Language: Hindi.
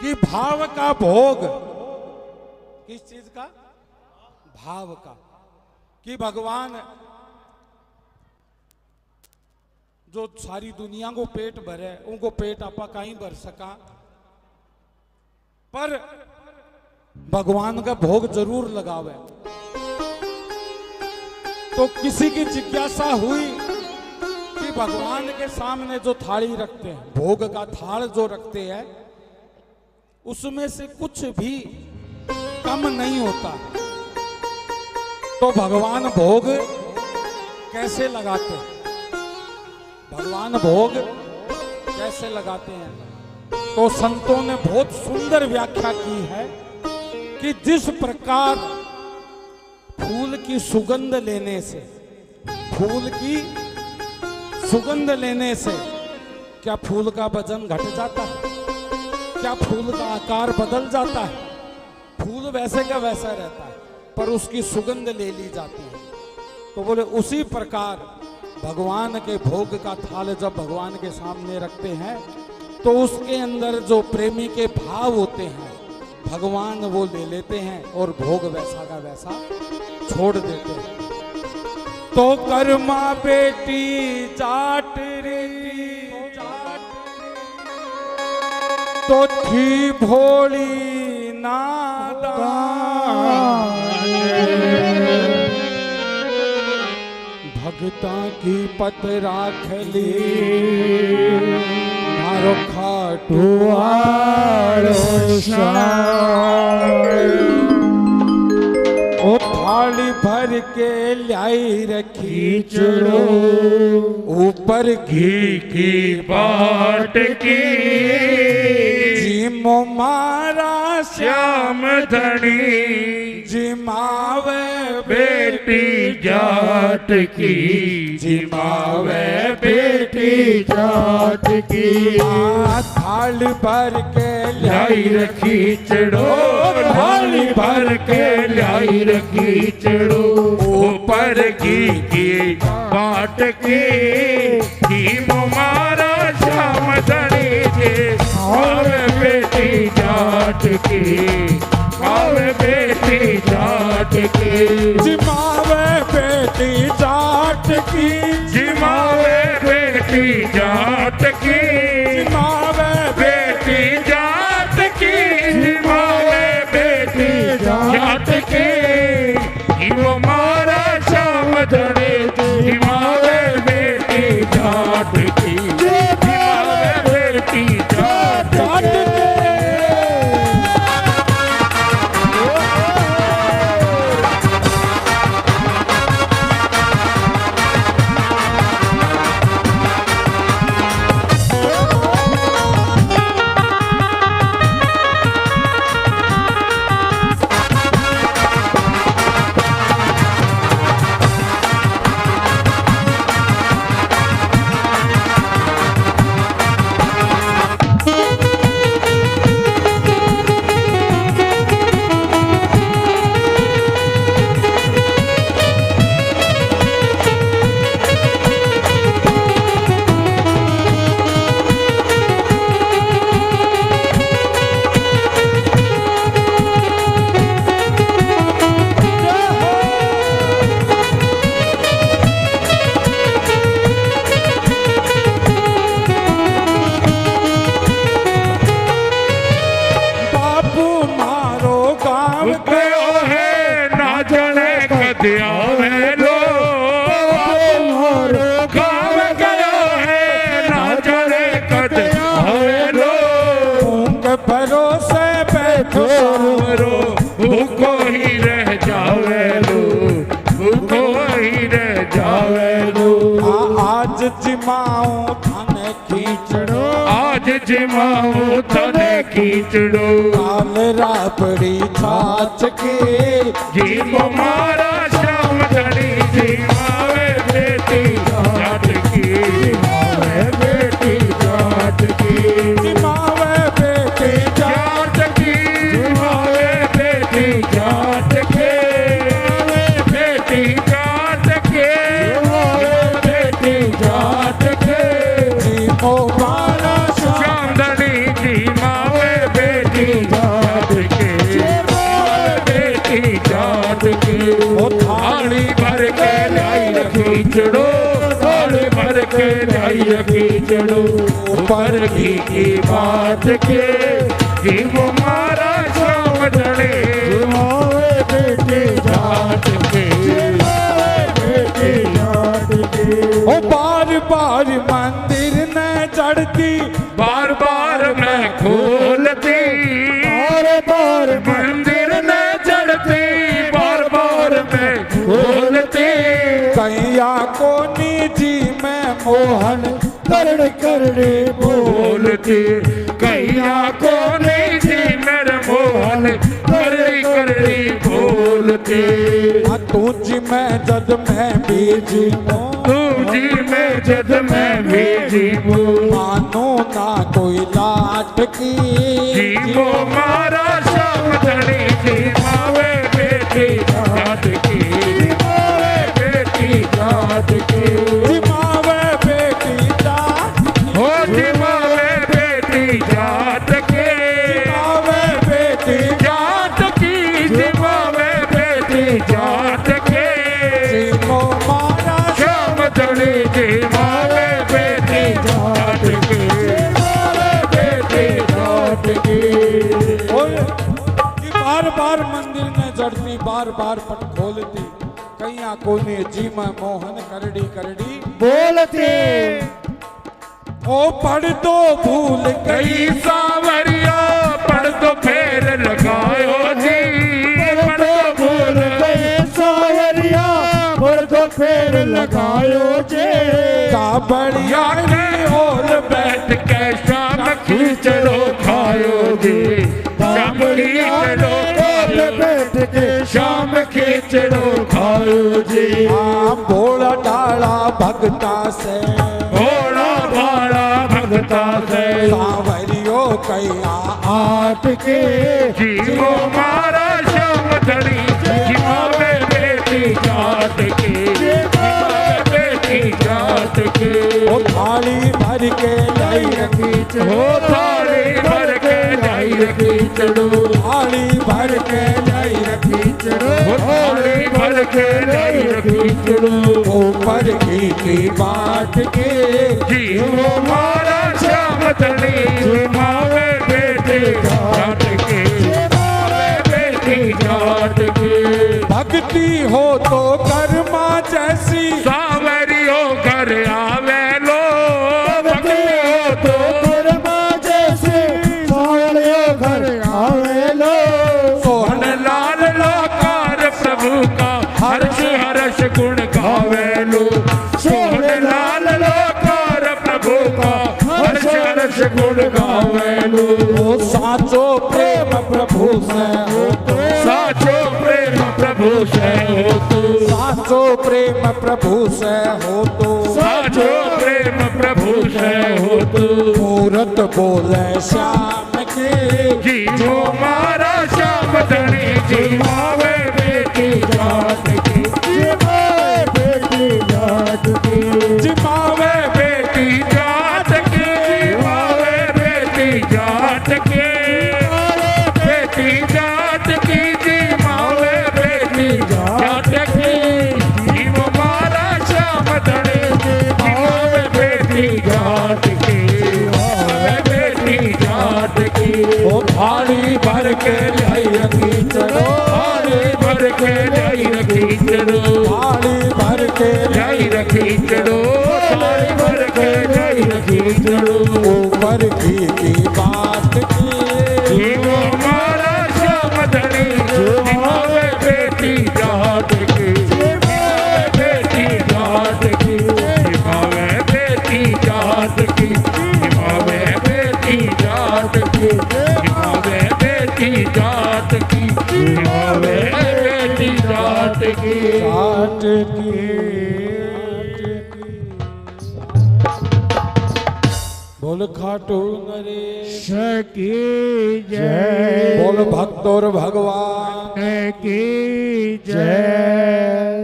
कि भाव का भोग, किस चीज का? भाव का। कि भगवान जो सारी दुनिया को पेट भरे, उनको पेट आपा कहीं भर सका, पर भगवान का भोग जरूर लगावे। तो किसी की जिज्ञासा हुई कि भगवान के सामने जो थाली रखते हैं, भोग का थाल जो रखते हैं, उसमें से कुछ भी कम नहीं होता, तो भगवान भोग कैसे लगाते हैं? भगवान भोग कैसे लगाते हैं? तो संतों ने बहुत सुंदर व्याख्या की है कि जिस प्रकार फूल की सुगंध लेने से, फूल की सुगंध लेने से क्या फूल का वजन घट जाता है? क्या फूल का आकार बदल जाता है? फूल वैसे का वैसा रहता है, पर उसकी सुगंध ले ली जाती है। तो बोले उसी प्रकार भगवान के भोग का थाल जब भगवान के सामने रखते हैं, तो उसके अंदर जो प्रेमी के भाव होते हैं, भगवान वो ले लेते हैं और भोग वैसा का वैसा छोड़ देते हैं। तो कर्मा बेटी जाट रे, तो थी भोली नादान, भगता की पत राख ली, मारो खाटुआरो ओ थाली भर के लाई रखी चढ़ो, ऊपर घी की बाट की, जिमो मारा श्याम धनी, जिमावे बेटी जाट की, जिमावे बेटी जाट की। थाली भर के लाई रखी चढ़ो, थाली भर के लाई रखी चढ़ो, ऊपर घी की बाट की, जिमो मारा श्याम धनी जी, आवे बेटी जाट की, आवे बेटी जाट की, जिमावे बेटी जाट की, जिमावे बेटी जाट की, जिमावे बेटी जाट की, जिमावे बेटी जाट की, वो मारा श्याम धनी, जिमावे बेटी जाट की, जिमावे बेटी जाट की। भूखो ही रह जावे लो, भूखो ही रह जावे लो। आज जिमाऊं धन खींचड़ो, आज जिमाऊं धन खींचड़ो, काल राबड़ी छाछ के, जीवो मारा श्याम धनी, जिमावे बेटी जाट की, जिमावे बेटी जाट की, जिमावे बेटी जाट की, जिमावे बेटी जाट के, बेटी जाट के, बेटी जाट के, जीवो मारा श्याम धनी, जिमावे बेटी के लाई रखी चढ़ो ऊपर घी की बात के जीव मारा शाम धनी जिमावे बेटी जाट के बेटी जाट के ओ बार बार मंदिर न चढ़ती बार बार मैं खोलती बार बार मंदिर न चढ़ती बार बार मैं खोलती कैया को निजी में मोहन करड़ करड़े बोलती कैया को नहीं थी मेरे मोहन करड़ी करड़ी बोलती तुझ में जद मैं बीजी तू जी में जद मैं भेजी मानो ना कोई लाट की जीवो मारा शाम धनी जी मावे बेटी जाट की मावे बेटी जाट की जिमावे बेटी जाट हो जी मावे बेटी जाट के जिमावे बेटी जाट की जी मावे बेटी जाट के जीवो मारा शाम धनी जी मावे बेटी जाट की मावे बेटी जाट की कि बार बार मंदिर में जड़ती बार बार पट खोलती कैया कोने जी में मोहन करड़ी करड़ी बोलते ओ पढ़ दो भूल गई कई सावरिया पढ़ तो फेर लगायो जी पढ़ तो भूल गए सावरिया पर तो फेर लगायो जे काबड़िया यानी और बैठ के शाम खींचड़ो खायो जी शाम खींचड़ो खायो बैठ के शाम खींचड़ो खायो जी हाँ बोला डाला भगता से घोड़ा भाड़ा भगता से सावरियो कैया आट के जीवो मारा शाम धनी जिमावे बेटी जाट की जिमावे बेटी जाट की ओ थाली भर के लाई रखी हो थाली भर के लाई रखी चढ़ो थाली भर के लाई रखी हो थाली भर के लाई रखी चढ़ो ऊपर घी की बाट के जीवो मारा श्याम धनी जिमावे बेटी जाट की जिमावे बेटी जाट की भक्ति हो तो कर्मा जैसी सावरियो घर आवे लो भक्ति हो तो कर्मा जैसे सावरियो घर आवे लो सोहन लाल लोकार प्रभु का हर्ष हर्ष गुण गावे लो सोहन लाल लोकार प्रभु का हर्ष हर्ष गुण गावे लो ओ साचो प्रेम प्रभु से हो तो साचो प्रेम प्रभु से हो तो साचो प्रेम प्रभु से हो तो साचो प्रेम प्रभु से हो तो मूरत बोले श्याम के जीवो मारा श्याम धनी जिमावे बेटी जाट की जिमावे बेटी जाट की जिमावे बेटी जाट की जिमावे बेटी जाट की बेटी जाट की जिमावे बेटी जाट की जीव मारा श्याम धनी जिमावे बेटी जाट की जिमावे बेटी जाट की ओ थाली भर के लाई रखी चलो थाली भर के लाई रखी चढ़ो थाली भर के लाई रखी चढ़ो थाली भर के लाई रखी चढ़ो ऊपर घी की बाट की जीवो मारा श्याम धनी जिमावे बेटी जाट की जिमावे बेटी जाट की जिमावे बेटी जाट की जिमावे बेटी जाट की जिमावे बेटी जाट की जिमावे बेटी जाट की बाट की बोल खाटू नरेश की जय बोल भक्त और भगवान की जय।